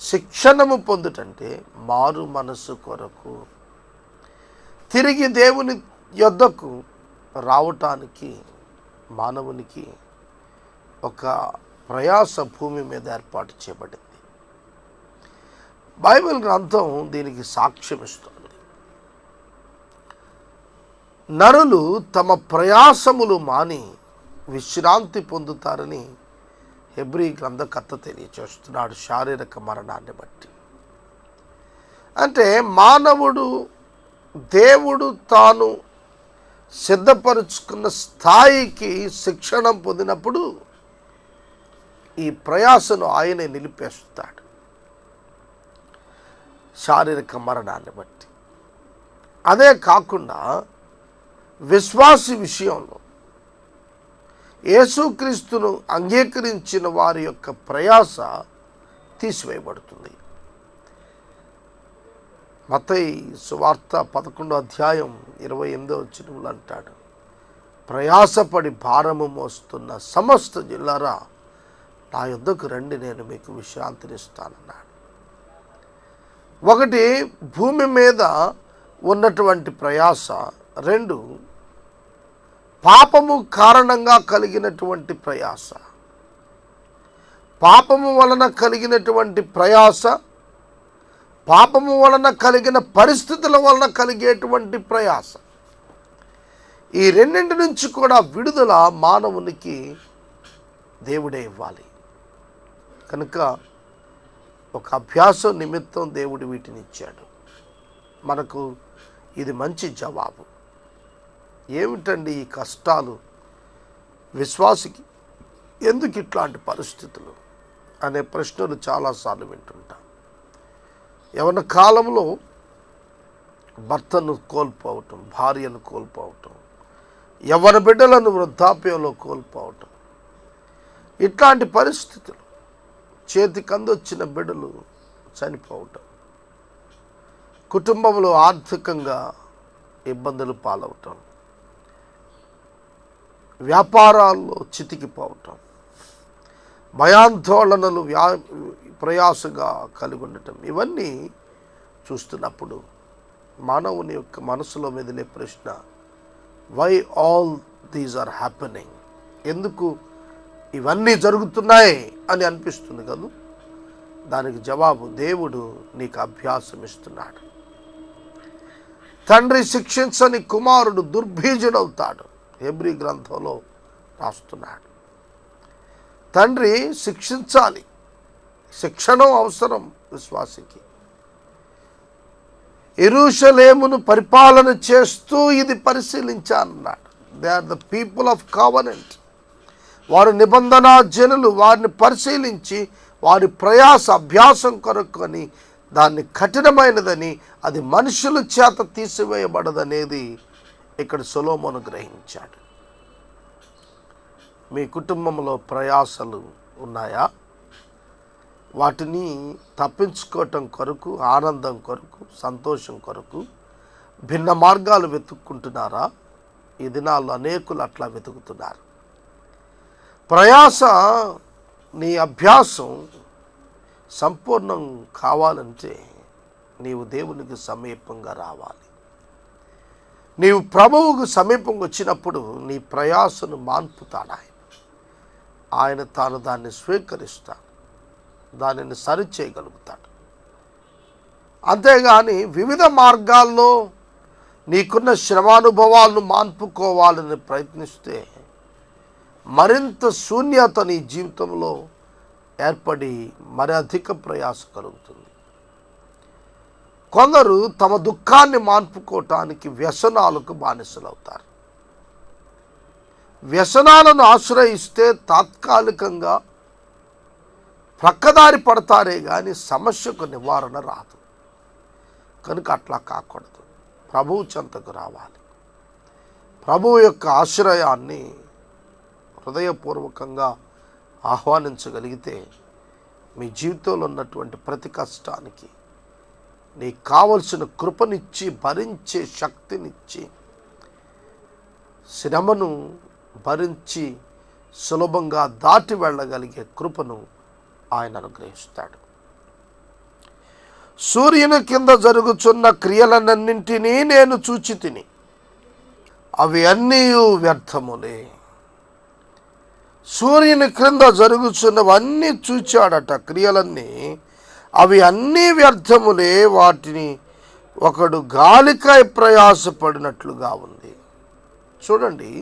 శిక్షణము పొందుటంటే మారు మనస్సు కొరకు తిరిగి దేవుని యొద్దకు రావటానికి మానవునికి ఒక ప్రయాస భూమి మీద ఏర్పాటు చేయబడింది. బైబిల్ గ్రంథం దీనికి సాక్ష్యం ఇస్తుంది. నరులు తమ ప్రయాసములు మాని విశ్రాంతి పొందుతారని హెబ్రీ గ్రంథకర్త తెలియచేస్తున్నాడు. శారీరక మరణాన్ని బట్టి అంటే మానవుడు దేవుడు తాను సిద్ధపరుచుకున్న స్థాయికి శిక్షణ పొందినప్పుడు ఈ ప్రయాసను ఆయనే నిలిపేస్తాడు. శారీరక మరణాన్ని బట్టి. అదే కాకుండా విశ్వాసి విషయంలో యేసుక్రీస్తును అంగీకరించిన వారి యొక్క ప్రయాస తీసివేయబడుతుంది. మత్తయి సువార్త 11వ అధ్యాయం 28వ వచనంలో అంటాడు, ప్రయాసపడి భారము మోస్తున్న సమస్త జిల్లారా నా యొద్దకు రండి, నేను మీకు విశ్రాంతినిస్తానన్నాడు. ఒకటి భూమి మీద ఉన్నటువంటి ప్రయాస, రెండు పాపము కారణంగా కలిగినటువంటి ప్రయాస. పాపము వలన కలిగినటువంటి ప్రయాస, పాపము వలన కలిగిన పరిస్థితుల వలన కలిగేటువంటి ప్రయాస, ఈ రెండింటి నుంచి కూడా విడుదల మానవునికి దేవుడే ఇవ్వాలి. కనుక ఒక అభ్యాసం నిమిత్తం దేవుడు వీటిని ఇచ్చాడు మనకు. ఇది మంచి జవాబు. ఏమిటండి ఈ కష్టాలు, విశ్వాసికి ఎందుకు ఇట్లాంటి పరిస్థితులు అనే ప్రశ్నలు చాలాసార్లు వింటుంటాం. యవ్వన కాలంలో భర్తను కోల్పోవటం, భార్యను కోల్పోవటం, యవ్వన బిడ్డలను వృద్ధాప్యంలో కోల్పోవటం, ఇట్లాంటి పరిస్థితులు, చేతికి అందొచ్చిన బిడ్డలు చనిపోవటం, కుటుంబంలో ఆర్థికంగా ఇబ్బందులు పాలవటం, వ్యాపారాల్లో చితికిపోవటం, భయాందోళనలు ప్రయాసగా కలిగి ఉండటం, ఇవన్నీ చూస్తున్నప్పుడు మానవుని యొక్క మనసులో మెదిలే ప్రశ్న, why all these are happening, ఎందుకు ఇవన్నీ జరుగుతున్నాయి అని అనిపిస్తుంది కదా. దానికి జవాబు, దేవుడు నీకు అభ్యాసం ఇస్తున్నాడు. తండ్రి శిక్షించని కుమారుడు దుర్బీజుడవుతాడు, హెబ్రీ గ్రంథంలో రాస్తున్నాడు. తండ్రి శిక్షించాలి, శిక్షణ అవసరం విశ్వాసికి. యెరూషలేమును పరిపాలన చేస్తూ ఇది పరిశీలించాలన్నాడు. They are the people of covenant. వారు నిబంధన జనులు. వారిని పరిశీలించి వారి ప్రయాస అభ్యాసం కొరకు అని, దాన్ని కఠినమైనదని, అది మనుషుల చేత తీసివేయబడదనేది ఇక్కడ సొలొమోను గ్రహించాడు. మీ కుటుంబంలో ప్రయాసలు ఉన్నాయా? వాటిని తప్పించుకోవటం కొరకు, ఆనందం కొరకు, సంతోషం కొరకు భిన్న మార్గాలు వెతుక్కుంటున్నారా? ఈ దినాల్లో అనేకులు అట్లా వెతుకుతున్నారు. ప్రయాస, నీ అభ్యాసం సంపూర్ణం కావాలంటే నీవు దేవునికి సమీపంగా రావాలి. నీవు ప్రభువుకు సమీపంగా వచ్చినప్పుడు నీ ప్రయాసను మాన్పుతాడు ఆయన తాను దాన్ని స్వీకరిస్తాడు, దానిని సరిచేయగలుగుతాడు. అంతేగాని వివిధ మార్గాల్లో నీకున్న శ్రమానుభవాలను మాన్పుకోవాలని ప్రయత్నిస్తే మరింత శూన్యత నీ జీవితంలో ఏర్పడి మరి అధిక ప్రయాస కలుగుతుంది. కొందరు తమ దుఃఖాన్ని మాన్పుకోవటానికి వ్యసనాలకు బానిసలవుతారు. వ్యసనాలను ఆశ్రయిస్తే తాత్కాలికంగా ప్రక్కదారి పడతారే కానీ సమస్యకు నివారణ రాదు. కనుక అట్లా కాకూడదు. ప్రభువు చెంతకు రావాలి. ప్రభువు యొక్క ఆశ్రయాన్ని హృదయపూర్వకంగా ఆహ్వానించగలిగితే మీ జీవితంలో ఉన్నటువంటి ప్రతి కష్టానికి నీకు కావలసిన కృపనిచ్చి, భరించే శక్తినిచ్చి, శ్రమను భరించి సులభంగా దాటి వెళ్ళగలిగే కృపను ఆయన అనుగ్రహిస్తాడు. సూర్యుని కింద జరుగుచున్న క్రియలన్నింటినీ నేను చూచి తిని, అవి అన్నీ వ్యర్థములే. సూర్యుని క్రింద జరుగుచున్నవన్నీ చూచాడట, క్రియలన్నీ. అవి అన్నీ వ్యర్థములే, వాటిని ఒకడు గాలికై ప్రయాసపడినట్లుగా ఉంది. చూడండి,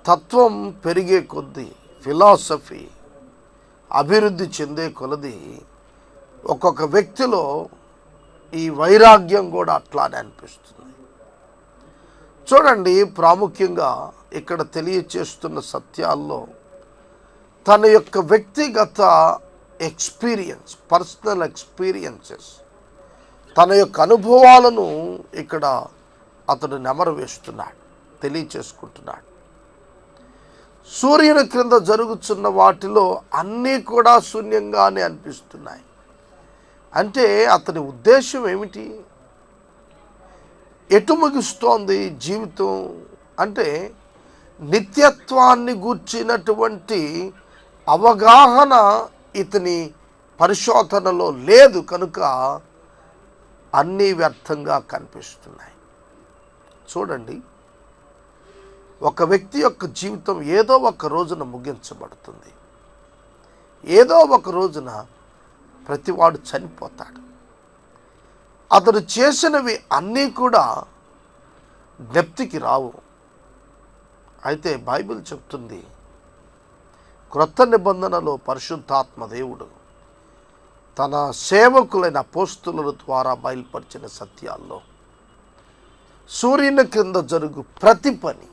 తత్వం పెరిగే కొద్దీ, ఫిలాసఫీ అభివృద్ధి చెందే కొలది ఒక్కొక్క వ్యక్తిలో ఈ వైరాగ్యం కూడా అట్లానే అనిపిస్తుంది. చూడండి, ప్రాముఖ్యంగా ఇక్కడ తెలియచేస్తున్న సత్యాల్లో తన యొక్క వ్యక్తిగత ఎక్స్పీరియన్స్, పర్సనల్ ఎక్స్పీరియన్సెస్, తన యొక్క అనుభవాలను ఇక్కడ అతడు నెమరు వేస్తున్నాడు, తెలియచేసుకుంటున్నాడు. సూర్యుని క్రింద జరుగుతున్న వాటిలో అన్నీ కూడా శూన్యంగానే అనిపిస్తున్నాయి. అంటే అతని ఉద్దేశం ఏమిటి? ఎటు ముగిస్తోంది జీవితం అంటే నిత్యత్వాన్ని గూర్చినటువంటి అవగాహన ఇతని పరిశోధనలో లేదు కనుక అన్నీ వ్యర్థంగా కనిపిస్తున్నాయి. చూడండి, ఒక వ్యక్తి యొక్క జీవితం ఏదో ఒక రోజున ముగించబడుతుంది. ఏదో ఒక రోజున ప్రతివాడు చనిపోతాడు. అతడు చేసినవి అన్నీ కూడా జ్ఞప్తికి రావు. అయితే బైబిల్ చెప్తుంది, క్రొత్త నిబంధనలో పరిశుద్ధాత్మ దేవుడు తన సేవకులైన అపోస్తలుల ద్వారా బయలుపరిచిన సత్యాల్లో సూర్యుని క్రింద జరుగు ప్రతి పని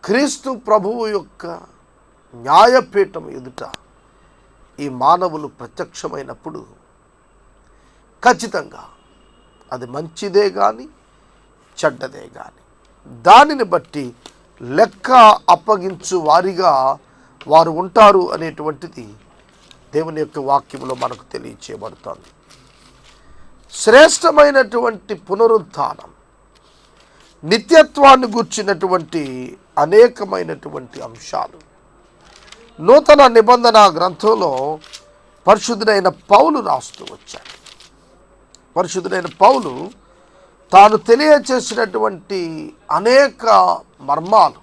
క్రీస్తు ప్రభువు యొక్క న్యాయపీఠం ఎదుట ఈ మానవులు ప్రత్యక్షమైనప్పుడు ఖచ్చితంగా అది మంచిదే కానీ చెడ్డదే కానీ దానిని బట్టి లెక్క అప్పగించు వారిగా వారు ఉంటారు అనేటువంటిది దేవుని యొక్క వాక్యంలో మనకు తెలియచేయబడుతుంది. శ్రేష్టమైనటువంటి పునరుత్థానం, నిత్యత్వాన్ని గూర్చినటువంటి అనేకమైనటువంటి అంశాలు నూతన నిబంధన గ్రంథంలో పరిశుద్ధుడైన పౌలు రాస్తూ వచ్చాడు. పరిశుద్ధుడైన పౌలు తాను తెలియచేసినటువంటి అనేక మర్మాలు,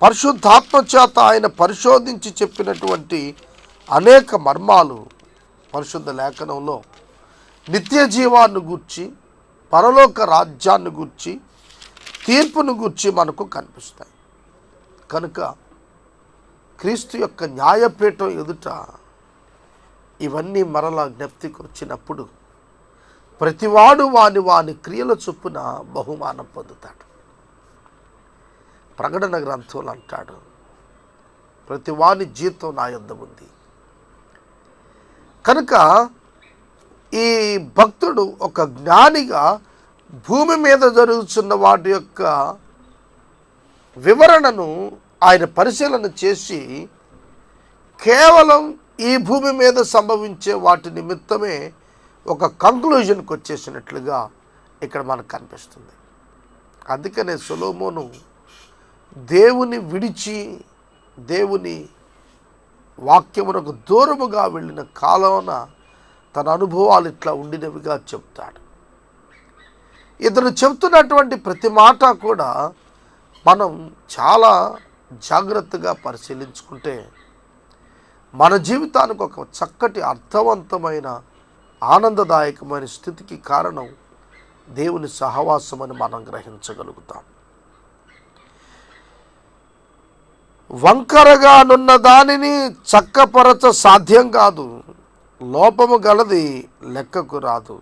పరిశుద్ధాత్మ చేత ఆయన పరిశోధించి చెప్పినటువంటి అనేక మర్మాలు పరిశుద్ధ లేఖనంలో నిత్య జీవాన్ని గూర్చి, పరలోక రాజ్యాన్ని గూర్చి, తీర్పును గూర్చి మనకు కనిపిస్తాయి. కనుక క్రీస్తు యొక్క న్యాయపీఠం ఎదుట ఇవన్నీ మరలా జ్ఞప్తికి వచ్చినప్పుడు ప్రతివాడు వాని క్రియల చొప్పున బహుమానం పొందుతాడు. ప్రకటన గ్రంథంలో అంటాడు, ప్రతివాని జీతం నా యొద్ద ఉంది. కనుక ఈ భక్తుడు ఒక జ్ఞానిగా భూమి మీద జరుగుతున్న వాటి యొక్క వివరణను ఆయన పరిశీలన చేసి కేవలం ఈ భూమి మీద సంభవించే వాటి నిమిత్తమే ఒక కంక్లూజన్కి వచ్చేసినట్లుగా ఇక్కడ మనకు కనిపిస్తుంది. అందుకనే సొలొమోను దేవుని విడిచి దేవుని వాక్యమునకు దూరముగా వెళ్ళిన కాలాన తన అనుభవాలు ఇట్లా ఉండినవిగా చెప్తాడు. ఇతను చెప్తున్నటువంటి ప్రతి మాట కూడా మనం చాలా జాగ్రత్తగా పరిశీలించుకుంటే మన జీవితానికి ఒక చక్కటి అర్థవంతమైన ఆనందదాయకమైన స్థితికి కారణం దేవుని సహవాసం అని మనం గ్రహించగలుగుతాం. వంకరగా నున్న దానిని చక్కపరచ సాధ్యం కాదు, లోపము గలది లెక్కకు రాదు.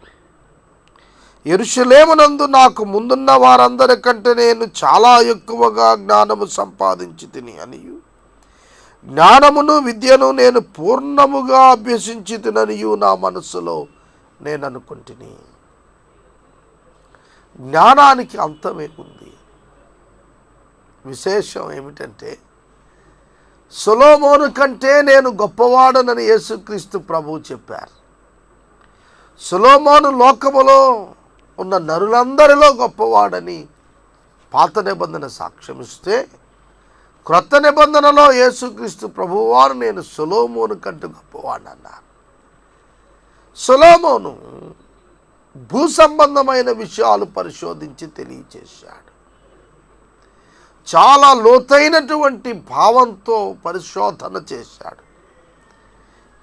యెరూషలేమునందు నాకు ముందున్న వారందరికంటే నేను చాలా ఎక్కువగా జ్ఞానము సంపాదించి తిని అనియు, జ్ఞానమును విద్యను నేను పూర్ణముగా అభ్యసించి తిననియు నా మనస్సులో నేను అనుకుంటుని. జ్ఞానానికి అంతమే ఉంది. విశేషం ఏమిటంటే సొలొమోను కంటే నేను గొప్పవాడనని యేసుక్రీస్తు ప్రభువు చెప్పారు. సొలొమోను లోకములో ఉన్న నరులందరిలో గొప్పవాడని పాత నిబంధన సాక్ష్యమిస్తే, క్రొత్త నిబంధనలో యేసుక్రీస్తు ప్రభువారు నేను సొలొమోను కంటే గొప్పవాడని అన్నారు. సొలొమోను భూ సంబంధమైన విషయాలు పరిశోధించి తెలియచేశాడు. చాలా లోతైనటువంటి భావంతో పరిశోధన చేశాడు.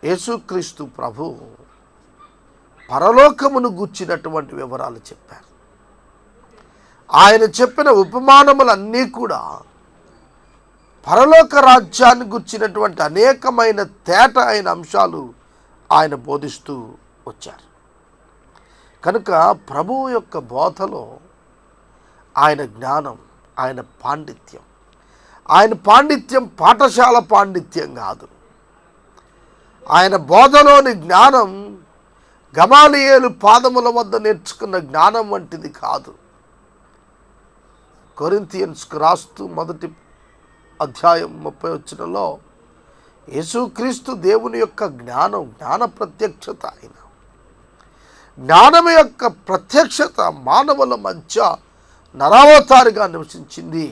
యేసుక్రీస్తు ప్రభు పరలోకమును గూర్చినటువంటి వివరాలు చెప్పారు. ఆయన చెప్పిన ఉపమానములన్నీ కూడా పరలోక రాజ్యాన్ని గూర్చినటువంటి అనేకమైన తేట అయిన అంశాలు ఆయన బోధిస్తూ వచ్చారు. కనుక ప్రభువు యొక్క బోధలో ఆయన జ్ఞానం, ఆయన పాండిత్యం పాఠశాల పాండిత్యం కాదు. ఆయన బోధలోని జ్ఞానం గమాలియేలు పాదముల వద్ద నేర్చుకున్న జ్ఞానం వంటిది కాదు. కొరింథియన్స్కు రాస్తూ 1 అధ్యాయం 30 వచనంలో యేసుక్రీస్తు దేవుని యొక్క జ్ఞాన ప్రత్యక్షత, ఆయన జ్ఞానం యొక్క ప్రత్యక్షత మానవుల మధ్య నరావతారిగా నివసించింది.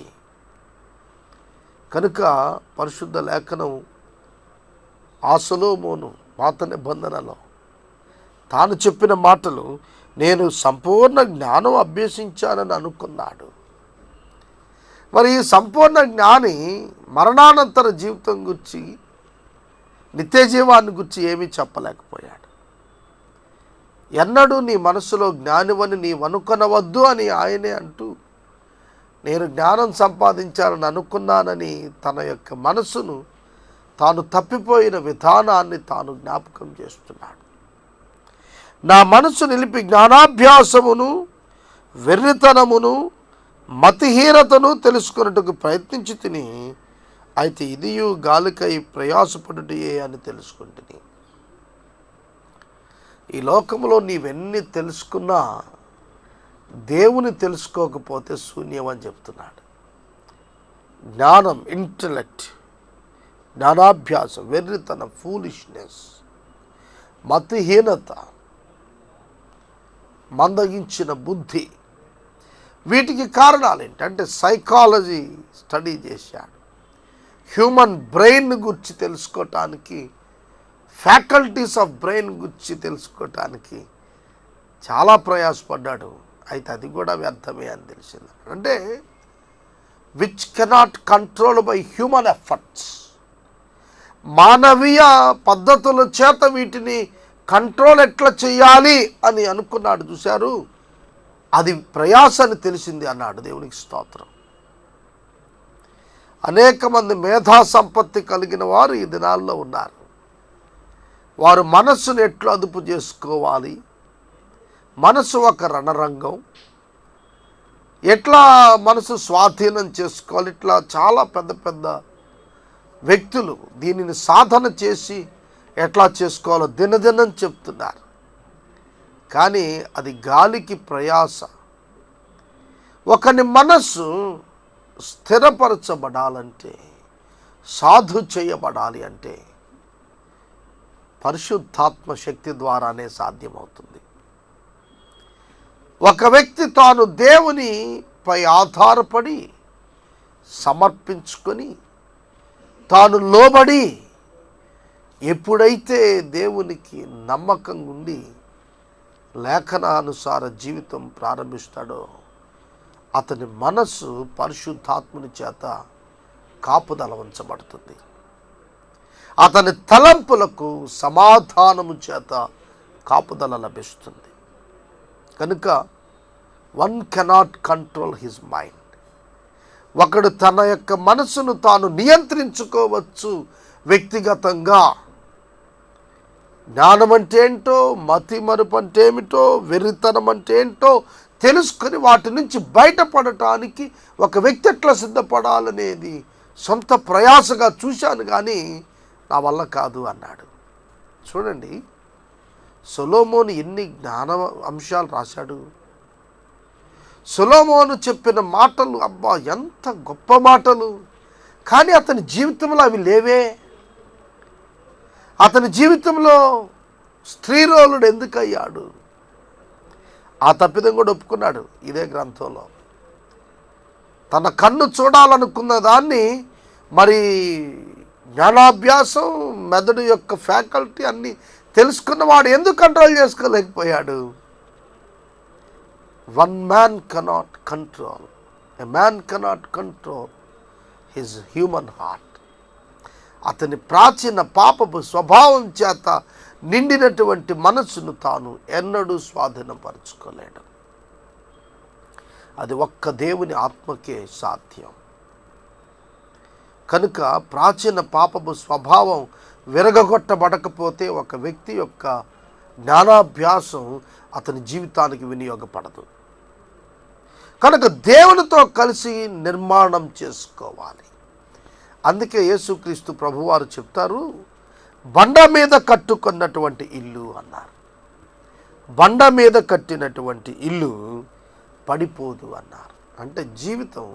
కనుక పరిశుద్ధ లేఖనం ఆ సొలొమోను పాత నిబంధనలో తాను చెప్పిన మాటలు, నేను సంపూర్ణ జ్ఞానం అభ్యసించానని అనుకున్నాడు. మరి ఈ సంపూర్ణ జ్ఞాని మరణానంతర జీవితం గురించి, నిత్య జీవాన్ని గురించి ఏమీ చెప్పలేకపోయాడు. ఎన్నడూ నీ మనసులో జ్ఞానివని నీవు అనుకొనవద్దు అని ఆయనే అంటూ, నేను జ్ఞానం సంపాదించాలని అనుకున్నానని తన యొక్క మనసును తాను తప్పిపోయిన విధానాన్ని తాను జ్ఞాపకం చేస్తున్నాడు. నా మనసు నిలిపి జ్ఞానాభ్యాసమును, వెర్రితనమును, మతిహీనతను తెలుసుకున్నట్టుకు ప్రయత్నించి తిని, అయితే ఇదియు గాలికై ప్రయాసపడుటయే అని తెలుసుకుంటుని. ఈ లోకంలో నీవెన్ని తెలుసుకున్నా దేవుని తెలుసుకోకపోతే శూన్యం అని చెప్తున్నాడు. జ్ఞానం, ఇంటలెక్ట్, జ్ఞానాభ్యాసం, వెర్రితనం, ఫూలిష్నెస్, మతిహీనత, మందగించిన బుద్ధి, వీటికి కారణాలు ఏంటంటే సైకాలజీ స్టడీ చేశాడు. హ్యూమన్ బ్రెయిన్ గురించి తెలుసుకోవటానికి, ఫ్యాకల్టీస్ ఆఫ్ బ్రెయిన్ గురించి తెలుసుకోవటానికి చాలా ప్రయాసపడ్డాడు. అయితే అది కూడా వ్యర్థమే అని తెలిసింది. అంటే which cannot control by human efforts, మానవీయ పద్ధతుల చేత వీటిని కంట్రోల్ ఎట్లా చేయాలి అని అనుకున్నాడు. చూశారు, అది ప్రయాస అని తెలిసింది అన్నాడు. దేవునికి స్తోత్రం. అనేక మంది మేధా సంపత్తి కలిగిన వారు ఈ దినాల్లో ఉన్నారు. వారు మనస్సును ఎట్లా అదుపు చేసుకోవాలి, మనసు ఒక రణరంగం, ఎట్లా మనసు స్వాధీనం చేసుకోవాలి, ఇట్లా చాలా పెద్ద పెద్ద వ్యక్తులు దీనిని సాధన చేసి ఎట్లా చేసుకోవాలో దినదినం చెప్తున్నారు. కానీ అది గాలికి ప్రయాస. ఒకని మనస్సు స్థిరపరచబడాలంటే, సాధు చేయబడాలి అంటే పరిశుద్ధాత్మ శక్తి ద్వారానే సాధ్యమవుతుంది. ఒక వ్యక్తి తాను దేవునిపై ఆధారపడి సమర్పించుకొని తాను లోబడి ఎప్పుడైతే దేవునికి నమ్మకంగా ఉండి లేఖనానుసార జీవితం ప్రారంభిస్తాడో అతని మనస్సు పరిశుద్ధాత్ముని చేత కాపుదల ఉంచబడుతుంది. అతని తలంపులకు సమాధానము చేత కాపుదల లభిస్తుంది. కనుక one cannot control his mind. ఒకడు తన యొక్క మనసును తాను నియంత్రించుకోవచ్చు వ్యక్తిగతంగా. జ్ఞానం అంటే ఏంటో, మతి మరుపు అంటే ఏమిటో, వెర్రితనం అంటే ఏంటో తెలుసుకొని వాటి నుంచి బయటపడటానికి ఒక వ్యక్తి ఎట్లా సిద్ధపడాలనేది సొంత ప్రయాసగా చూశాను, కానీ నా వల్ల కాదు అన్నాడు. చూడండి, సొలొమోను ఎన్ని జ్ఞాన అంశాలు రాశాడు. సొలొమోను చెప్పిన మాటలు, అబ్బా ఎంత గొప్ప మాటలు, కానీ అతని జీవితంలో అవి లేవే. అతని జీవితంలో స్త్రీరోలుడు ఎందుకయ్యాడు? ఆ తప్పిదం కూడా ఒప్పుకున్నాడు ఇదే గ్రంథంలో. తన కన్ను చూడాలనుకున్న దాన్ని మరి జ్ఞానాభ్యాసం, మెదడు యొక్క ఫ్యాకల్టీ అన్నీ తెలుసుకున్నవాడు ఎందుకు కంట్రోల్ చేసుకోలేకపోయాడు? One man cannot control, a man cannot control his human heart. అతని ప్రాచీన పాపపు స్వభావం చేత నిండినటువంటి మనస్సును తాను ఎన్నడూ స్వాధీనపరచుకోలేడు. అది ఒక్క దేవుని ఆత్మకే సాధ్యం. కనుక ప్రాచీన పాపపు స్వభావం విరగగొట్టబడకపోతే ఒక వ్యక్తి యొక్క జ్ఞానాభ్యాసం అతని జీవితానికి వినియోగపడదు. కనుక దేవునితో కలిసి నిర్మాణం చేసుకోవాలి. అందుకే యేసుక్రీస్తు ప్రభువారు చెప్తారు, బండ మీద కట్టుకున్నటువంటి ఇల్లు అన్నారు. బండ మీద కట్టినటువంటి ఇల్లు పడిపోదు అన్నారు. అంటే జీవితం,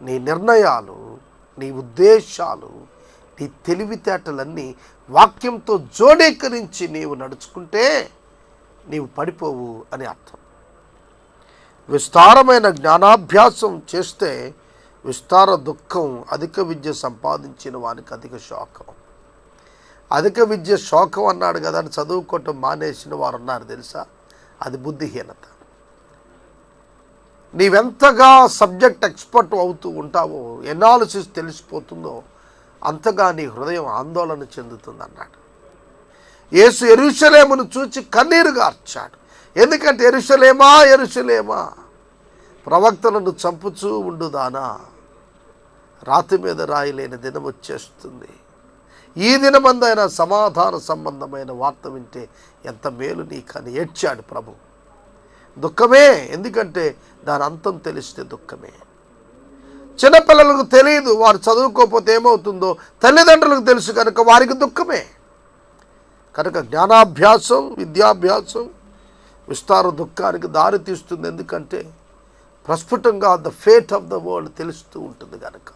నీ నిర్ణయాలు, నీ ఉద్దేశాలు, నీ తెలివితేటలన్నీ వాక్యంతో జోడీకరించి నీవు నడుచుకుంటే నీవు పడిపోవు అని అర్థం. విస్తారమైన జ్ఞానాభ్యాసం చేస్తే విస్తార దుఃఖం, అధిక విద్య సంపాదించిన వానికి అధిక శోకం. అధిక విద్య శోకం అన్నాడు కదా అని చదువుకోవటం మానేసిన వారు ఉన్నారు తెలుసా? అది బుద్ధిహీనత. నీవెంతగా సబ్జెక్ట్ ఎక్స్పర్ట్ అవుతూ ఉంటావో, ఎనాలిసిస్ తెలిసిపోతుందో అంతగా నీ హృదయం ఆందోళన చెందుతుంది అన్నాడు. యేసు యెరూషలేమును చూచి కన్నీరు గార్చాడు. ఎందుకంటే యెరూషలేమా యెరూషలేమా, ప్రవక్తలను చంపుచూ ఉండుదానా, రాతి మీద రాయలేని దినం వచ్చేస్తుంది. ఈ దినమందైనా సమాధాన సంబంధమైన వార్త వింటే ఎంత మేలు నీకని ఏడ్చాడు ప్రభు. దుఃఖమే, ఎందుకంటే దాని అంతం తెలిస్తే దుఃఖమే. చిన్నపిల్లలకు తెలియదు, వారు చదువుకోకపోతే ఏమవుతుందో తల్లిదండ్రులకు తెలుసు కనుక వారికి దుఃఖమే. కనుక జ్ఞానాభ్యాసం, విద్యాభ్యాసం విస్తార దుఃఖానికి దారి తీస్తుంది. ఎందుకంటే ప్రస్ఫుటంగా the fate of the world తెలుస్తూ ఉంటుంది కనుక.